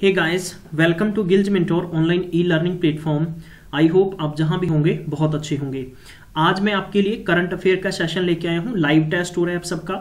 Hey guys, welcome to Gillz mentor online e learning platform. I hope आप जहां भी होंगे बहुत अच्छे होंगे। आज मैं आपके लिए करंट अफेयर का सेशन लेके आया हूं। लाइव टेस्ट हो रहा है आप सबका।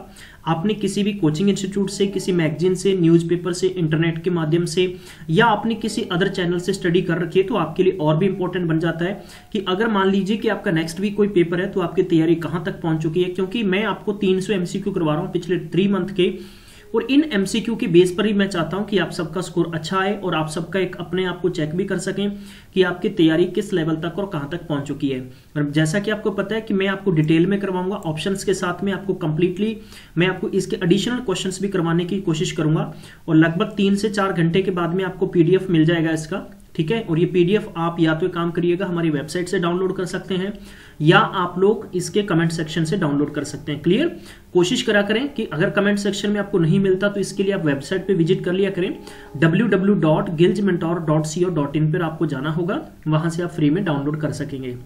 आपने किसी भी कोचिंग इंस्टीट्यूट से, किसी मैगजीन से, न्यूज़पेपर से, इंटरनेट के माध्यम से या आपने किसी अदर चैनल से स्टडी कर रखी है तो आपके लिए और भी इंपॉर्टेंट बन जाता है कि अगर मान लीजिए कि आपका नेक्स्ट वीक कोई पेपर है तो आपकी तैयारी कहां तक पहुंच चुकी है। क्योंकि मैं आपको 300 MCQ करवा रहा हूं पिछले 3 मंथ के, और इन MCQ के बेस पर ही मैं चाहता हूं कि आप सबका स्कोर अच्छा आए और आप सबका एक अपने आप को चेक भी कर सकें कि आपकी तैयारी किस लेवल तक और कहां तक पहुंच चुकी है। और जैसा कि आपको पता है कि मैं आपको डिटेल में करवाऊंगा, ऑप्शंस के साथ में आपको कंप्लीटली मैं आपको इसके एडिशनल क्वेश्चंस भी करवाने की कोशिश करूंगा। और लगभग 3 से 4 घंटे के बाद में आपको PDF मिल जाएगा इसका, ठीक है। और ये PDF आप या तो काम करिएगा हमारी वेबसाइट से डाउनलोड कर सकते हैं या आप लोग इसके कमेंट सेक्शन से डाउनलोड कर सकते हैं। क्लियर? कोशिश करा करें कि अगर कमेंट सेक्शन में आपको नहीं मिलता तो इसके लिए आप वेबसाइट पे विजिट कर लिया करें। www.gilgementor.co.in पर आपको जाना होगा, वहां से आप फ्री में डाउनलोड कर सकेंगे।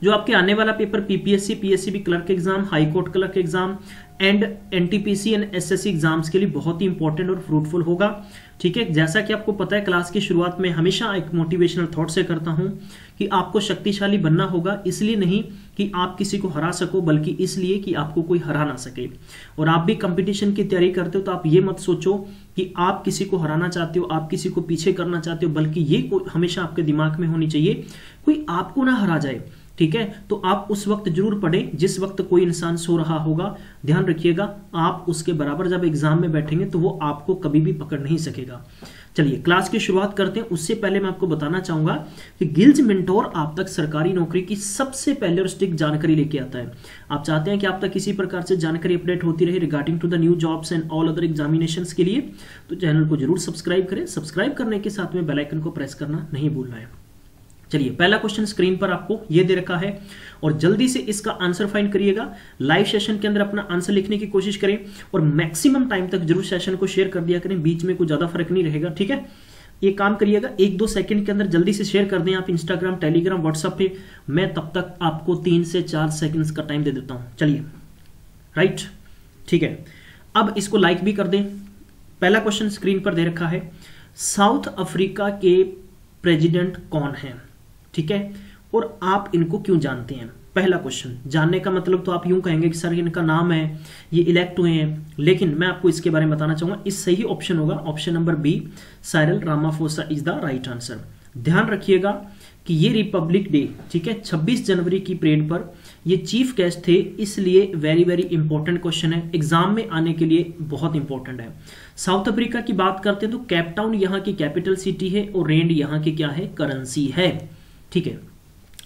जो आपके आने वाला paper PPSC, PSCB clerk exam, high court clerk exam and NTPC and SSC exams के लिए बहुत ही इंपॉर्टेंट और फ्रूटफुल होगा, ठीक है। जैसा कि आपको पता है क्लास की शुरुआत में हमेशा एक मोटिवेशनल थॉट से करता हूं कि आपको शक्तिशाली बनना होगा, इसलिए नहीं कि आप किसी को हरा सको बल्कि इसलिए कि आपको कोई हरा ना सके। और आप भी कंपटीशन की तैयारी करते हो तो आप ये मत सोचो कि आप किसी को हराना चाहते हो, आप किसी को पीछे करना चाहते हो, बल्कि ये हमेशा आपके दिमाग में होनी चाहिए कोई आपको ना हरा जाए, ठीक है। तो आप उस वक्त जरूर पढ़ें जिस वक्त कोई इंसान सो रहा होगा। ध्यान रखिएगा, आप उसके बराबर जब एग्जाम में बैठेंगे तो वो आपको कभी भी पकड़ नहीं सकेगा। चलिए क्लास की शुरुआत करते हैं। उससे पहले मैं आपको बताना चाहूंगा कि गिल्ज मेंटोर आप तक सरकारी नौकरी की सबसे पहले और स्टिक जानकारी लेके आता है। आप चाहते हैं कि आप तक किसी प्रकार से जानकारी अपडेट होती रहे regarding to the new jobs and all other examinations के लिए, तो चैनल को जरूर सब्सक्राइब करें। सब्सक्राइब करने के साथ में बेल आइकन को प्रेस करना नहीं भूलना है। चलिए पहला क्वेश्चन स्क्रीन पर आपको ये दे रखा है और जल्दी से इसका आंसर फाइंड करिएगा। लाइव सेशन के अंदर अपना आंसर लिखने की कोशिश करें और मैक्सिमम टाइम तक जरूर सेशन को शेयर कर दिया करें, बीच में कोई ज्यादा फर्क नहीं रहेगा, ठीक है। ये काम करिएगा, 1-2 सेकंड के अंदर जल्दी से शेयर कर दें आप इंस्टाग्राम, टेलीग्राम, व्हाट्सएप पे। मैं तब तक आपको 3 से 4 सेकंड्स का टाइम दे देता हूं। चलिए राइट, ठीक है। अब इसको लाइक भी कर दें। पहला क्वेश्चन स्क्रीन पर दे रखा है, साउथ अफ्रीका के प्रेसिडेंट कौन है, ठीक है, और आप इनको क्यों जानते हैं। पहला क्वेश्चन, जानने का मतलब तो आप यूं कहेंगे कि सर इनका नाम है, ये इलेक्ट हुए हैं, लेकिन मैं आपको इसके बारे में बताना चाहूंगा। इस सही ऑप्शन होगा option number B, Cyril Ramaphosa is the right answer. ध्यान रखिएगा कि ये रिपब्लिक डे, ठीक है, 26 जनवरी की परेड पर ये चीफ गेस्ट थे, इसलिए वेरी वेरी इंपॉर्टेंट क्वेश्चन है, एग्जाम में आने के लिए बहुत इंपॉर्टेंट है। साउथ अफ्रीका की बात करते हैं तो केप टाउन यहाँ की कैपिटल सिटी है और रेंड यहाँ की क्या है, करेंसी है, ठीक है।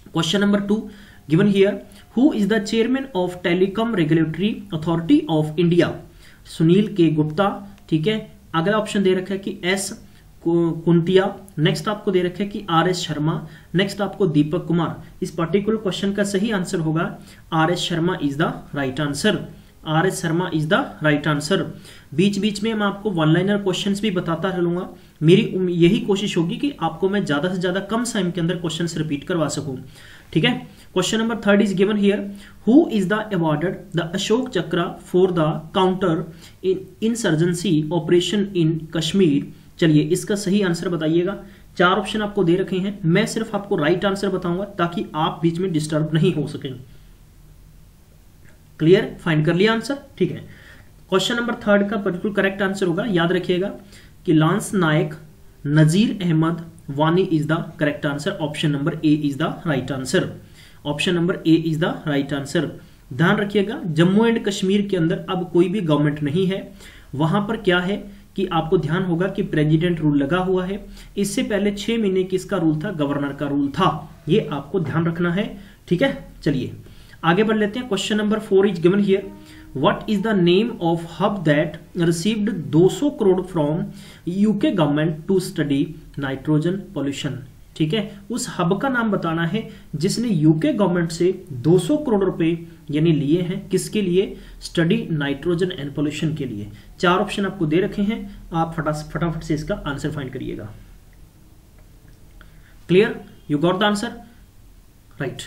Question number 2 given here, who is the chairman of telecom regulatory authority of India. Sunil के गुप्ता, ठीक है। अगला ऑप्शन दे रखा है कि S कुंतिया, नेक्स्ट आपको दे रखा है कि RS शर्मा, नेक्स्ट आपको दीपक कुमार। इस पर्टिकुलर क्वेश्चन का सही आंसर होगा RS Sharma is the right answer. RS Sharma is the right answer. बीच बीच में मैं आपको वन लाइनर क्वेश्चंस भी बताता रहूंगा। मेरी यही कोशिश होगी कि आपको मैं ज्यादा से ज्यादा कम टाइम के अंदर क्वेश्चंस रिपीट करवा सकूं, ठीक है। Question number 3 is given here, who is the awarded the Ashok Chakra for the counter insurgency operation in Kashmir. चलिए इसका सही आंसर बताइएगा। 4 ऑप्शन आपको दे रखे हैं, मैं सिर्फ आपको राइट आंसर बताऊंगा ताकि आप बीच में डिस्टर्ब नहीं हो सकें। क्लियर? फाइंड कर लिया आंसर, ठीक है। क्वेश्चन नंबर 3 का बिल्कुल करेक्ट आंसर होगा, याद रखिएगा कि लांस नायक नजीर अहमद वानी is the correct answer. Option number A is the right answer. Option number A is the right answer. ध्यान रखिएगा, जम्मू एंड कश्मीर के अंदर अब कोई भी गवर्नमेंट नहीं है। वहां पर क्या है कि आपको ध्यान होगा कि प्रेसिडेंट रूल लगा हुआ है। इससे पहले 6 महीने किसका रूल था, गवर्नर का रूल था। ये आपको ध्यान रखना है, ठीक है। चलिए आगे बढ़ लेते हैं। Question number 4 is given here, what is the name of hub that received 200 crore from UK government to study nitrogen pollution, ठीक है। उस हब का नाम बताना है जिसने UK गवर्नमेंट से 200 करोड़ रुपए यानी लिए हैं, किसके लिए, स्टडी नाइट्रोजन एंड पॉल्यूशन के लिए। 4 ऑप्शन आपको दे रखे हैं, आप फटाफट से इसका आंसर फाइंड करिएगा। Clear? You got the answer, right.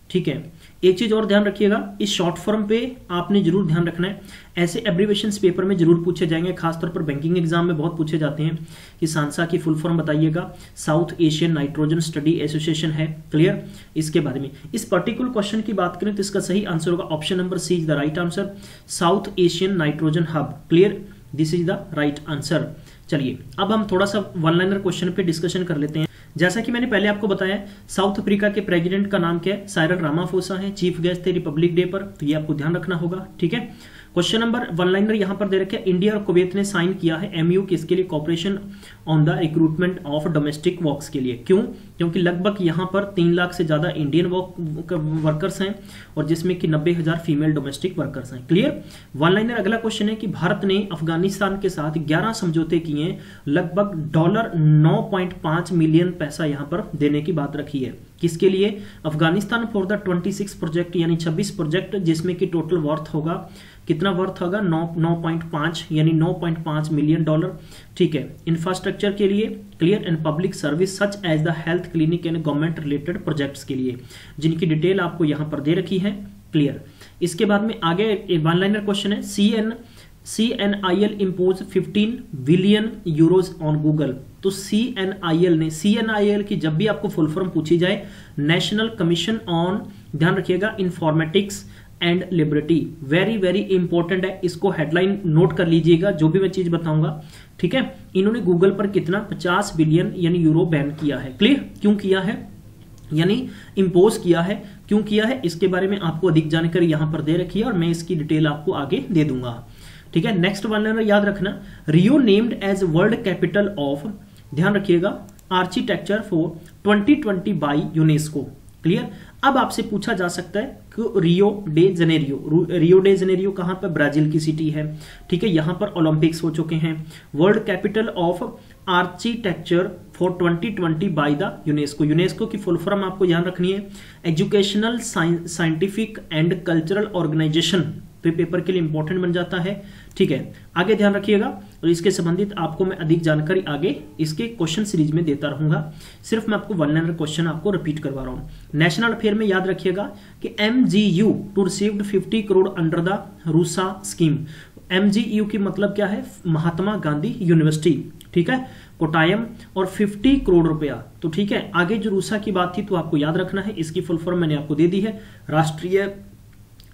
ठीक है। एक चीज और ध्यान रखिएगा, इस शॉर्ट फॉर्म पे आपने जरूर ध्यान रखना है, ऐसे एब्रीवेशंस पेपर में जरूर पूछे जाएंगे, खासतौर पर बैंकिंग एग्जाम में बहुत पूछे जाते हैं कि सांसा की फुल फॉर्म बताइएगा, south Asian nitrogen study association है, क्लियर। इसके बारे में इस पर्टिकुलर क्वेश्चन की बात करें तो इसका सही आंसर होगा option number C is the right answer, South Asian nitrogen hub, clear, this is the right answer. चलिए अब हम थोड़ा सा वन लाइनर क्वेश्चन पे डिस्कशन कर लेते हैं। जैसा कि मैंने पहले आपको बताया, साउथ अफ्रीका के प्रेसिडेंट का नाम क्या है, साइरल रामाफोसा है, चीफ गेस्ट थे रिपब्लिक डे पर, तो ये आपको ध्यान रखना होगा, ठीक है। क्वेश्चन नंबर वन लाइनर यहां पर दे रखे, इंडिया और कुवैत ने साइन किया है एमयू किसके लिए, cooperation on the recruitment of domestic works के लिए, क्यों, क्योंकि लगभग यहां पर 3 लाख से ज्यादा इंडियन वर्कर्स हैं और जिसमें कि 90,000 फीमेल डोमेस्टिक वर्कर्स हैं, क्लियर। वन लाइनर अगला क्वेश्चन है कि भारत ने अफगानिस्तान के साथ 11 समझौते किए, लगभग $9.5 मिलियन पैसा यहां पर देने की बात रखी है, किसके लिए, अफगानिस्तान फॉर द 26 प्रोजेक्ट यानी 26 प्रोजेक्ट, जिसमें कि टोटल वर्थ होगा, कितना वर्थ होगा, 9.5 यानी $9.5 मिलियन, ठीक है। इंफ्रास्ट्रक्चर के लिए, clear, and public service such as the health clinic and government related projects के लिए, जिनकी डिटेल आपको यहां पर दे रखी है, क्लियर। इसके बाद में आगे वन लाइनर क्वेश्चन है, CNIL impose 15 billion euros on Google. तो CNIL की जब भी आपको फुल फॉर्म पूछी जाए, नेशनल कमीशन ऑन, ध्यान रखिएगा, informatics and liberty, very very important है, इसको हेडलाइन नोट कर लीजिएगा जो भी मैं चीज बताऊंगा, ठीक है। इन्होंने गूगल पर कितना 50 बिलियन यानी यूरो बैन किया है, क्लियर, क्यों किया है, यानी इंपोज किया है, क्यों किया है, इसके बारे में आपको अधिक जानकारी यहां पर दे रखी है और मैं इसकी डिटेल आपको आगे दे दूंगा, ठीक है। नेक्स्ट वन लाइनर याद रखना, Rio named as world capital of, ध्यान रखिएगा, architecture for 2020 by UNESCO, clear. अब आपसे पूछा जा सकता है कि रियो डे जेनेरियो कहां पर, ब्राजील की सिटी है, ठीक है, यहां पर ओलंपिक्स हो चुके हैं, world capital of architecture for 2020 by the UNESCO की फुल फॉर्म आपको ध्यान रखनी है, educational scientific and cultural organization, तो पेपर के लिए इंपॉर्टेंट बन जाता है, ठीक है। आगे ध्यान रखिएगा और इसके संबंधित आपको मैं अधिक जानकारी आगे इसके क्वेश्चन सीरीज में देता रहूंगा, सिर्फ मैं आपको वन लाइनर क्वेश्चन आपको रिपीट करवा रहा हूं। नेशनल अफेयर में याद रखिएगा कि MGU to received 50 crore under the RUSA scheme. MGU की मतलब क्या है, महात्मा गांधी यूनिवर्सिटी, ठीक है, कोटायम, और 50 करोड़ रुपया, तो ठीक है। आगे जो रूसा की बात थी तो आपको याद रखना है, इसकी फुल फॉर्म मैंने आपको दे दी है, राष्ट्रीय,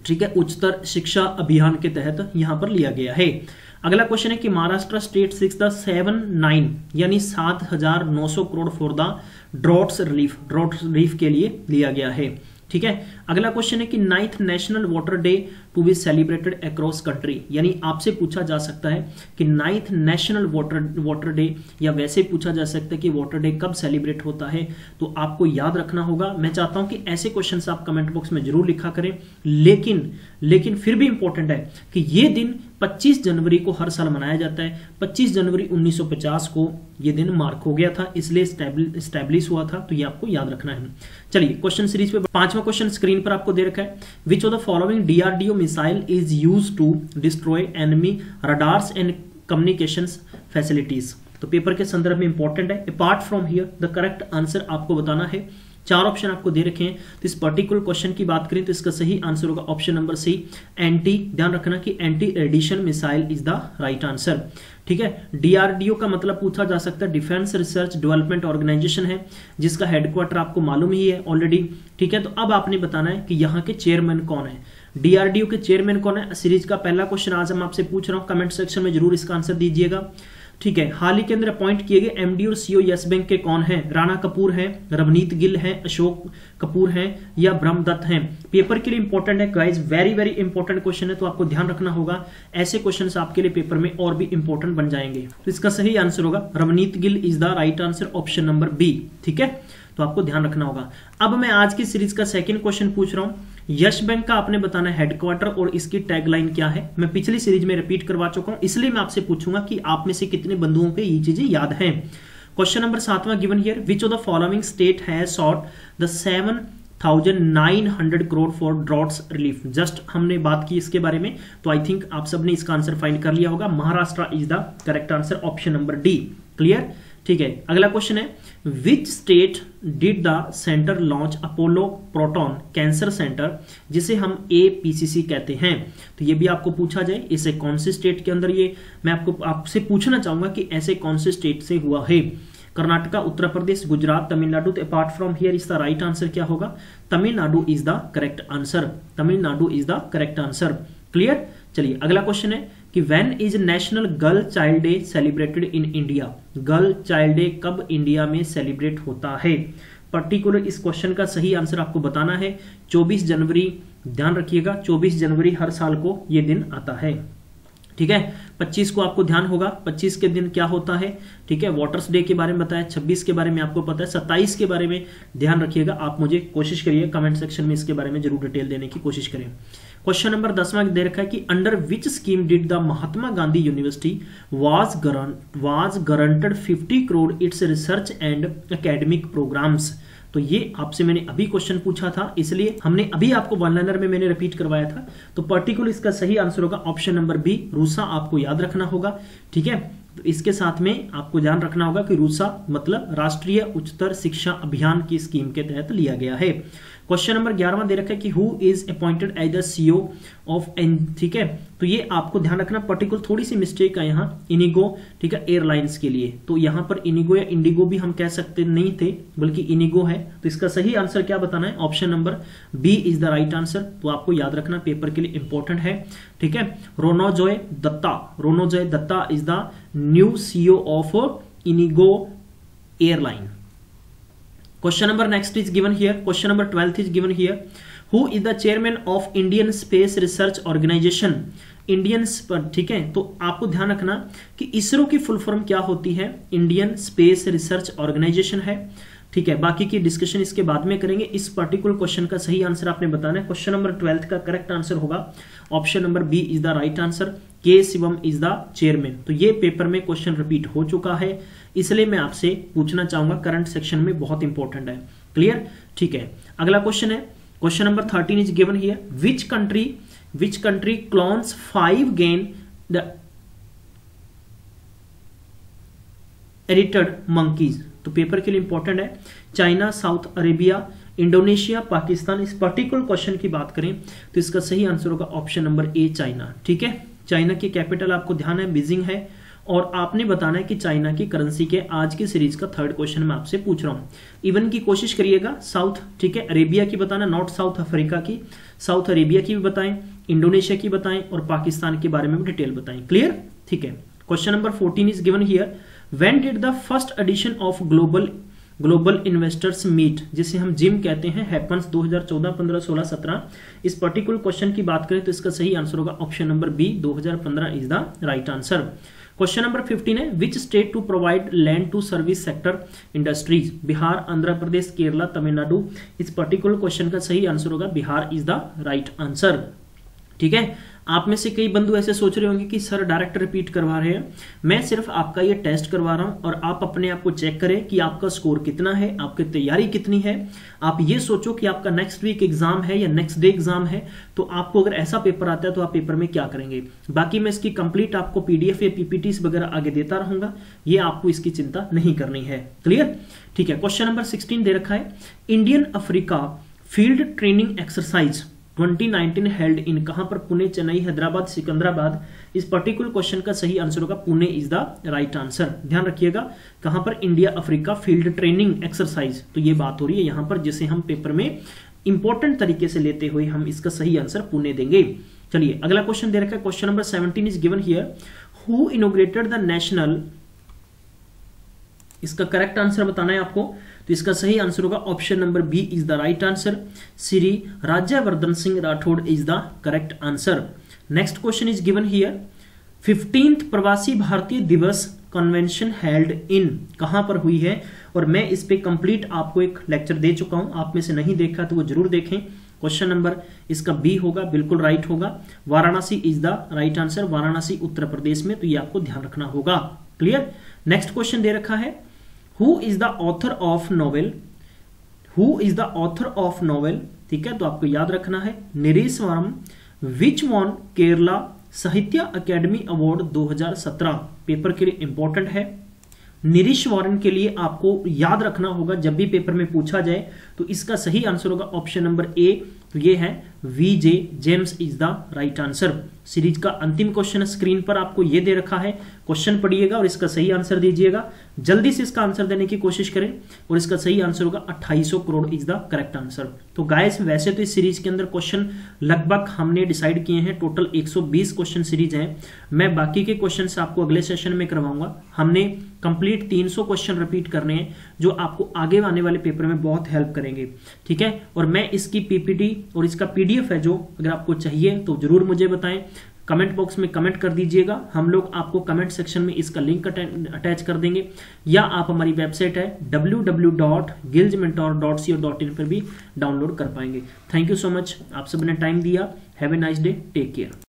ठीक है, उच्चतर शिक्षा अभियान के तहत यहां पर लिया गया है। अगला क्वेश्चन है कि महाराष्ट्र स्टेट 679 यानी 7,900 crore for the drought relief के लिए लिया गया है, ठीक है। अगला क्वेश्चन है कि 9th national water day to be celebrated across country, यानी आपसे पूछा जा सकता है कि 9th नेशनल वाटर डे, या वैसे पूछा जा सकता है कि वाटर डे कब सेलिब्रेट होता है, तो आपको याद रखना होगा। मैं चाहता हूं कि ऐसे क्वेश्चंस आप कमेंट बॉक्स में जरूर लिखा करें, लेकिन फिर भी इंपॉर्टेंट है कि ये दिन 25 जनवरी को हर साल मनाया जाता है। 25 जनवरी 1950 को ये दिन मार्क हो गया था, इसलिए स्टैब्लिश हुआ था, तो ये आपको याद रखना है। चलिए क्वेश्चन सीरीज पे पांचवा क्वेश्चन स्क्रीन पर आपको दे रखा है, which of the following DRDO missile is used to destroy enemy radars and communications facilities. तो पेपर के संदर्भ में इंपॉर्टेंट है। Apart from here the correct answer आपको बताना है। 4 ऑप्शन आपको दे रखे हैं, तो इस पर्टिकुलर क्वेश्चन की बात करें तो इसका सही आंसर होगा ऑप्शन नंबर सी, एंटी, ध्यान रखना कि anti radiation missile is the right answer, ठीक है। DRDO का मतलब पूछा जा सकता है, डिफेंस रिसर्च डेवलपमेंट ऑर्गेनाइजेशन है, जिसका हेडक्वार्टर आपको मालूम ही है ऑलरेडी, ठीक है। तो अब आपने बताना है कि यहाँ के चेयरमैन कौन है, DRDO के चेयरमैन कौन है। सीरीज का पहला क्वेश्चन आज हम आपसे पूछ रहा हूं, कमेंट सेक्शन में जरूर इसका आंसर दीजिएगा, ठीक है। हाल ही के अंदर अपॉइंट किए गए MD और CEO यस बैंक के कौन हैं, राणा कपूर हैं, रवनीत गिल हैं, अशोक कपूर हैं या ब्रह्मदत्त हैं। पेपर के लिए इंपॉर्टेंट है guys, very very important question है, तो आपको ध्यान रखना होगा, ऐसे क्वेश्चंस आपके लिए पेपर में और भी इंपॉर्टेंट बन जाएंगे। तो इसका सही आंसर होगा Ravneet Gill is the right answer, option number B, ठीक है, तो आपको ध्यान रखना होगा। अब मैं आज की सीरीज का सेकंड क्वेश्चन पूछ रहा हूं, यश बैंक का आपने बताना है हेडक्वार्टर और इसकी टैगलाइन क्या है। मैं पिछली सीरीज में रिपीट करवा चुका हूं, इसलिए मैं आपसे पूछूंगा कि आप में से कितने बंधुओं को ये चीजें याद हैं। क्वेश्चन नंबर 7वां given here, which of the following state has sought the 7,900 crore for droughts relief. Just हमने बात की इसके बारे में, तो आई थिंक आप सबने इसका आंसर फाइंड कर लिया होगा। Maharashtra is the correct answer, option number D, clear. ठीक है, अगला क्वेश्चन है which state did the centre launch Apollo proton cancer centre, जिसे हम APCC कहते हैं। तो ये भी आपको पूछा जाए, इसे कौन से स्टेट के अंदर, ये मैं आपसे पूछना चाहूंगा कि ऐसे कौन से स्टेट से हुआ है। कर्नाटका, उत्तर प्रदेश, गुजरात, तमिलनाडु। तो अपार्ट फ्रॉम हियर इसका राइट आंसर क्या होगा? Tamil Nadu is the correct answer. Tamil Nadu is the correct answer. Clear. चलिए अगला क्वेश्चन है कि when is national girl child day celebrated in India. Girl child day कब इंडिया में सेलिब्रेट होता है? पर्टिकुलर इस क्वेश्चन का सही आंसर आपको बताना है। 24 जनवरी, ध्यान रखिएगा 24 जनवरी हर साल को ये दिन आता है। ठीक है, 25 को आपको ध्यान होगा 25 के दिन क्या होता है। ठीक है, वाटर्स डे के बारे में बताया, 26 के बारे में आपको पता है, 27 के बारे में ध्यान रखिएगा। आप मुझे कोशिश करिए कमेंट सेक्शन में इसके बारे में जरूर डिटेल देने की कोशिश करें। क्वेश्चन नंबर 10वां दे रखा है कि under which scheme did the Mahatma Gandhi university was guaranteed 50 crore its research and academic programs. तो ये आपसे मैंने अभी क्वेश्चन पूछा था, इसलिए हमने अभी आपको वन लाइनर में मैंने रिपीट करवाया था। तो पर्टिकुलर इसका सही आंसर होगा ऑप्शन नंबर बी, रूसा। आपको याद रखना होगा। ठीक है, तो इसके साथ में आपको ध्यान रखना होगा कि रूसा मतलब राष्ट्रीय उच्चतर शिक्षा अभियान की स्कीम के तहत लिया गया है। क्वेश्चन नंबर 11वां दे रखा है कि who is appointed as the CEO of N. ठीक है, तो ये आपको ध्यान रखना, पर्टिकुलर थोड़ी सी मिस्टेक है यहाँ, इनिगो। ठीक है, एयरलाइंस के लिए तो यहाँ पर इनिगो या इंडिगो भी हम कह सकते नहीं थे, बल्कि इनिगो है। तो इसका सही आंसर क्या बताना है? Option number B is the right answer. तो आपको याद रखना, पेपर के लिए इंपॉर्टेंट है। ठीक है, Ronojoy Dutta is the new CEO of IndiGo airline. Question number next is given here. Question number 12th is given here. Who is the chairman of Indian Space Research Organization? Indian, ठीक है, तो आपको ध्यान रखना कि इसरो की फुल फॉर्म क्या होती है? इंडियन स्पेस रिसर्च ऑर्गेनाइजेशन है। ठीक है, बाकी की डिस्कशन इसके बाद में करेंगे। इस पर्टिकुलर क्वेश्चन का सही आंसर आपने बताना है। क्वेश्चन नंबर 12 का करेक्ट आंसर होगा option number B is the right answer. K Shivam is the chairman. तो ये पेपर में क्वेश्चन रिपीट हो चुका है, इसलिए मैं आपसे पूछना चाहूंगा, करंट सेक्शन में बहुत इंपॉर्टेंट है। क्लियर। ठीक है, अगला क्वेश्चन है question number 13 is given here. Which country clones 5 gain the edited monkeys. तो पेपर के लिए इंपॉर्टेंट है। China, south Arabia, Indonesia, Pakistan. इस पर्टिकुलर क्वेश्चन की बात करें तो इसका सही आंसर होगा ऑप्शन नंबर ए, चाइना। ठीक है, चाइना की कैपिटल आपको ध्यान है बीजिंग है, और आपने बताना है कि चाइना की करेंसी के। आज की सीरीज का थर्ड क्वेश्चन मैं आपसे पूछ रहा हूं। इवन की कोशिश करिएगा। साउथ, ठीक है, अरेबिया की बताना, नॉट साउथ अफ्रीका की, साउथ अरेबिया की भी बताएं, इंडोनेशिया की बताएं, और पाकिस्तान के बारे में भी डिटेल बताएं। क्लियर। ठीक है, question number 14 is given here. When did the first edition of global investors meet, जिसे हम जिम कहते हैं, हैपन्स 2014, 15, 16, 17। इस पर्टिकुलर क्वेश्चन की बात करें तो इसका सही आंसर होगा option number B, 2015 is the right answer. Question number 15 है which state to provide land to service sector industries. Bihar, Andhra Pradesh, Kerala, Tamil Nadu. इस पर्टिकुलर क्वेश्चन का सही आंसर होगा Bihar is the right answer. ठीक है, आप में से कई बंधु ऐसे सोच रहे होंगे कि सर डायरेक्ट रिपीट करवा रहे हैं। मैं सिर्फ आपका ये टेस्ट करवा रहा हूं, और आप अपने आप को चेक करें कि आपका स्कोर कितना है, आपकी तैयारी कितनी है। आप ये सोचो कि आपका नेक्स्ट वीक एग्जाम है या नेक्स्ट डे एग्जाम है, तो आपको अगर ऐसा पेपर आता है तो आप पेपर में क्या करेंगे। बाकी मैं इसकी कंप्लीट आपको PDF या PPTs वगैरह आगे देता रहूंगा, ये आपको इसकी चिंता नहीं करनी है। क्लियर। ठीक है, क्वेश्चन नंबर 16 दे रखा है। Indian Africa field training exercise 2019 held in, कहां पर? पुणे, चेन्नई, हैदराबाद, सिकंदराबाद। इस पर्टिकुलर क्वेश्चन का सही आंसर होगा Pune is the right answer. ध्यान रखिएगा, कहां पर? India Africa field training exercise. तो ये बात हो रही है यहां पर, जिसे हम पेपर में इंपॉर्टेंट तरीके से लेते हुए हम इसका सही आंसर पुणे देंगे। चलिए अगला क्वेश्चन दे रखा है। Question number 17 is given here. Who inaugurated the national, इसका करेक्ट आंसर बताना है आपको। तो इसका सही आंसर होगा option number B is the right answer. Shri Rajyavardhan Singh Rathore is the correct answer. Next question is given here. 15th Pravasi भारतीय दिवस कन्वेंशन हेल्ड इन, कहां पर हुई है? और मैं इस पे कंप्लीट आपको एक लेक्चर दे चुका हूं, आप में से नहीं देखा तो वो जरूर देखें। क्वेश्चन नंबर इसका बी होगा, बिल्कुल राइट होगा। Varanasi is the right answer. Varanasi Uttar Pradesh में, तो ये आपको ध्यान रखना होगा। क्लियर। नेक्स्ट क्वेश्चन दे रखा है। Who is the author of novel, who is the author of novel. ठीक है, तो आपको याद रखना है नरेश वर्म, विच वॉन केरला साहित्य अकेडमी अवार्ड 2017। पेपर के लिए इंपॉर्टेंट है। निरीश वॉरेन के लिए आपको याद रखना होगा जब भी पेपर में पूछा जाए तो इसका सही आंसर होगा ऑप्शन नंबर ए, तो ये है V J James is the right answer. Series का अंतिम क्वेश्चन स्क्रीन पर आपको ये दे रखा है, क्वेश्चन पढ़िएगा और इसका सही आंसर दीजिएगा। जल्दी से इसका आंसर देने की कोशिश करें और इसका सही आंसर होगा 2800 crore is the correct answer. तो गाइस वैसे तो इस सीरीज के अंदर क्वेश्चन लगभग हमने डिसाइड किए हैं, टोटल 120 क्वेश्चन सीरीज है। मैं बाकी के क्वेश्चन आपको अगले सेशन में करवाऊंगा। हमने कंप्लीट 300 क्वेश्चन रिपीट करने हैं जो आपको आगे आने वाले पेपर में बहुत हेल्प करेंगे, ठीक है। और मैं इसकी पीपीटी और इसका पीडीएफ है जो, अगर आपको चाहिए तो जरूर मुझे बताएं, कमेंट बॉक्स में कमेंट कर दीजिएगा। हम लोग आपको कमेंट सेक्शन में इसका लिंक अटैच कर देंगे, या आप हमारी वेबसाइट है www.gilsmentor.co.in पर भी डाउनलोड कर पाएंगे। थैंक यू सो मच, आप सबने टाइम दिया। Have a nice day, take care.